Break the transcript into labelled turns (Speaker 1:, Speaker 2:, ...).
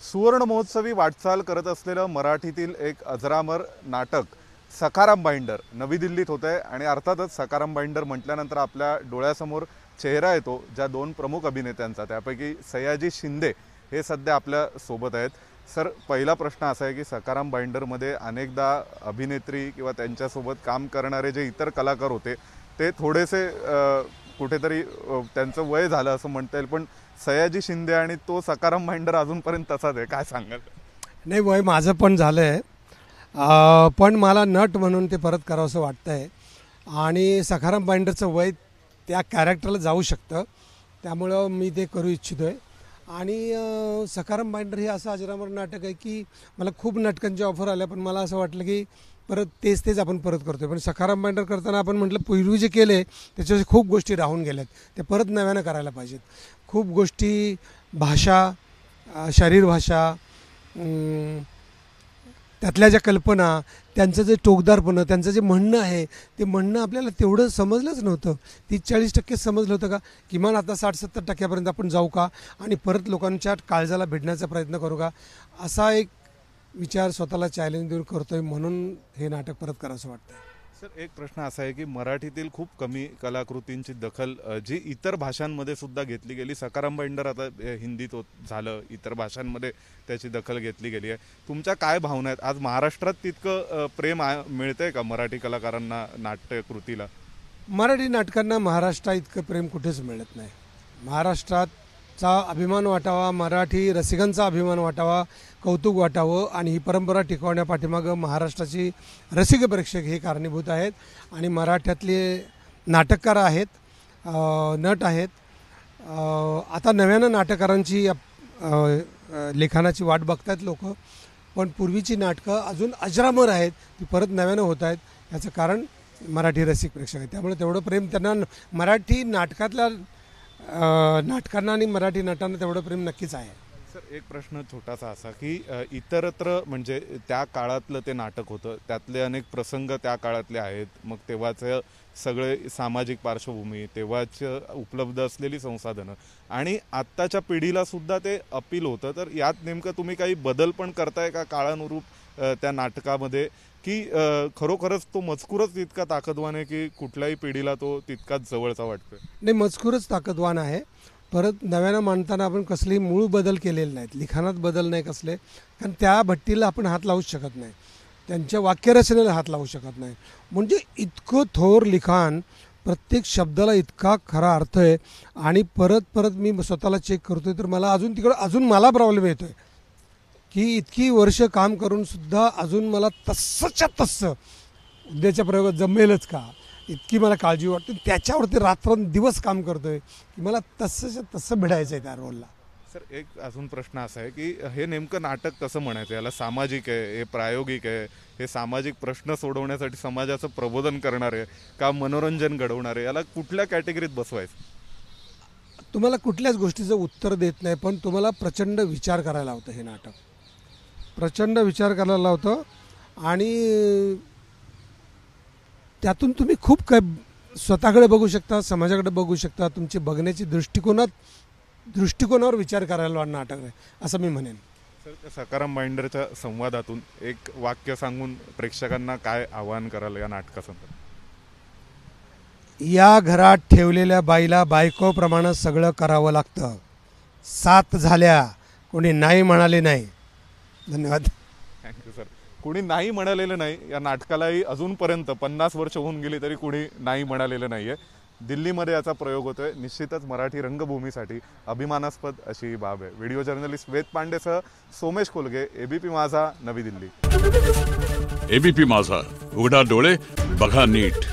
Speaker 1: सुवर्ण महोत्सवी वाटचाल करत असलेलं मराठीतील एक अजरामर नाटक सखाराम बाइंडर नवी दिल्लीत होत आहे। आणि अर्थातच सखाराम बाइंडर म्हटल्यानंतर आपल्या डोळ्यासमोर चेहरा येतो ज्या दोन प्रमुख अभिनेत्यांचा, त्यापैकी सयाजी शिंदे हे सध्या आपल्या सोबत आहेत। सर, पहिला प्रश्न असा आहे की सखाराम बाइंडरमध्ये अनेकदा अभिनेत्री किंवा त्यांच्यासोबत काम करणारे जे इतर कलाकार होते ते थोडेसे कुठेतरी त्यांचं वय झालं असं म्हणता येईल, पण सयाजी शिंदे आणि तो सखाराम बाइंडर अजूनपर्यंत तसाच आहे, काय सांगाल?
Speaker 2: नाही, वय माझं पण झालं आहे, पण मला नट म्हणून ते परत करावंसं वाटतं आहे। आणि सखाराम बाइंडरचं वय त्या कॅरेक्टरला जाऊ शकतं, त्यामुळं मी ते करू इच्छितो आहे। आणि सखाराम बाइंडर हे असं अजरामर नाटक आहे की मला खूप नाटकांची ऑफर आल्या, पण मला असं वाटलं की परत तेच आपण परत करतो आहे। पण सखाराम बाइंडर करताना आपण म्हटलं पूर्वी जे केले त्याच्यावर खूप गोष्टी राहून गेल्यात, ते परत नव्यानं करायला पाहिजेत। खूप गोष्टी, भाषा, शरीर भाषा, त्यातल्या ज्या कल्पना, त्यांचं जे टोकदारपणं, त्यांचं जे म्हणणं आहे ते म्हणणं आपल्याला तेवढं समजलंच नव्हतं। 30-40% समजलं होतं का? किमान आता 60-70% आपण जाऊ का आणि परत लोकांच्या काळजाला भिडण्याचा प्रयत्न करू का? असा एक विचार स्वतःला चॅलेंज देऊन करतोय, म्हणून हे नाटक परत करावंसं वाटतं।
Speaker 1: सर, एक प्रश्न असा आहे की मराठीतील खूप कमी कलाकृतींची दखल जी इतर भाषांमध्ये सुद्धा घेतली गेली। सखाराम बाइंडर आता हिंदीत झालं, इतर भाषांमध्ये त्याची दखल घेतली गेली आहे। तुमच्या काय भावना आहेत? आज महाराष्ट्रात तितकं प्रेम मिळतंय का मराठी कलाकारांना, नाट्यकृतीला?
Speaker 2: मराठी नाटकांना महाराष्ट्रात इतकं प्रेम कुठेच मिळत नाही। महाराष्ट्राचा अभिमान वाटावा, मराठी रसिकांचा अभिमान वाटावा, कौतुक वाटावं, आणि ही परंपरा टिकवण्या पाठीमागं महाराष्ट्राची रसिक प्रेक्षक हे कारणीभूत आहेत। आणि मराठ्यातले नाटककार आहेत, नट आहेत। आता नव्यानं नाटककारांची लेखनाची वाट बघतात लोक, पण पूर्वीची नाटकं अजून अजरामर आहेत, ती परत नव्यानं होत आहेत। याचं कारण मराठी रसिक प्रेक्षक आहेत, त्यामुळे तेवढं प्रेम त्यांना मराठी नाटकातल्या नाटकांना आणि मराठी नटांना तेवढं प्रेम नक्कीच आहे।
Speaker 1: सर, एक प्रश्न छोटासा असा की इतरत्र म्हणजे त्या काळातलं ते नाटक होतं, त्यातले अनेक प्रसंग त्या काळातले आहेत, मग तेव्हाचं सगळे सामाजिक पार्श्वभूमी, तेव्हाच उपलब्ध असलेली संसाधनं आणि आत्ताच्या पिढीला सुद्धा ते अपील होतं। तर यात नेमकं तुम्ही काही बदल पण करताय का काळानुरूप त्या नाटकामध्ये, की खरोखरच तो मजकूरच तितका ताकदवान आहे की कुठल्याही पिढीला तो तितकाच जवळचा वाटतोय?
Speaker 2: नाही, मजकूरच ताकदवान आहे। परत नव्यानं मांडताना आपण कसलेही मूळ बदल केलेले नाहीत, लिखाणात बदल नाही कसले, कारण त्या भट्टीला आपण हात लावूच शकत नाही, त्यांच्या वाक्यरचनेला हात लावू शकत नाही। म्हणजे इतकं थोर लिखाण, प्रत्येक शब्दाला इतका खरा अर्थ आहे। आणि परत मी स्वतःला चेक करतोय तर मला अजून मला प्रॉब्लेम येतो आहे की इतकी वर्ष काम करून सुद्धा अजून मला तसंच्या तसं उद्याच्या प्रयोगात जमेलच का, इतकी मला काळजी वाटते। त्याच्यावरती रात्रंदिवस काम करतोय की मला तसंच्या तसं भिडायचं आहे त्या रोलला।
Speaker 1: सर, एक अजून प्रश्न असा आहे की हे नेमकं नाटक कसं म्हणायचं? याला सामाजिक आहे, हे प्रायोगिक आहे, हे सामाजिक प्रश्न सोडवण्यासाठी समाजाचं प्रबोधन करणार आहे का मनोरंजन घडवणार आहे? याला कुठल्या कॅटेगरीत बसवायचं?
Speaker 2: तुम्हाला कुठल्याच गोष्टीचं उत्तर देत नाही, पण तुम्हाला प्रचंड विचार करायला होतं। हे नाटक प्रचंड विचार करायला होतं आणि त्यातून तुम्ही खूप काय स्वतःकडे बघू शकता, समाजाकडे बघू शकता, तुमची बघण्याची दृष्टिकोनावर विचार करायला नाटक आहे असं मी म्हणेन।
Speaker 1: सर, सखाराम बाइंडरच्या संवादातून एक वाक्य सांगून प्रेक्षकांना काय आवाहन कराल या नाटकासंदर्भात?
Speaker 2: या घरात ठेवलेल्या बाईला बायकोप्रमाणे सगळं करावं लागतं। 7 झाल्या, कोणी नाही म्हणाले नाही। धन्यवाद।
Speaker 1: Thank you sir. कुणी नाही म्हणालेलं नाही, या नाटकालाही अजूनपर्यंत 50 वर्ष होऊन गेली तरी कुणी नाही म्हणालेलं नाही आहे। दिल्लीमध्ये याचा प्रयोग होतोय, निश्चितच मराठी रंगभूमीसाठी अभिमानास्पद अशी ही बाब आहे। व्हिडिओ जर्नलिस्ट वेद पांडेसह सोमेश कोलगे, एबीपी माझा, नवी दिल्ली।
Speaker 3: एबीपी माझा, उघडा डोळे बघा नीट।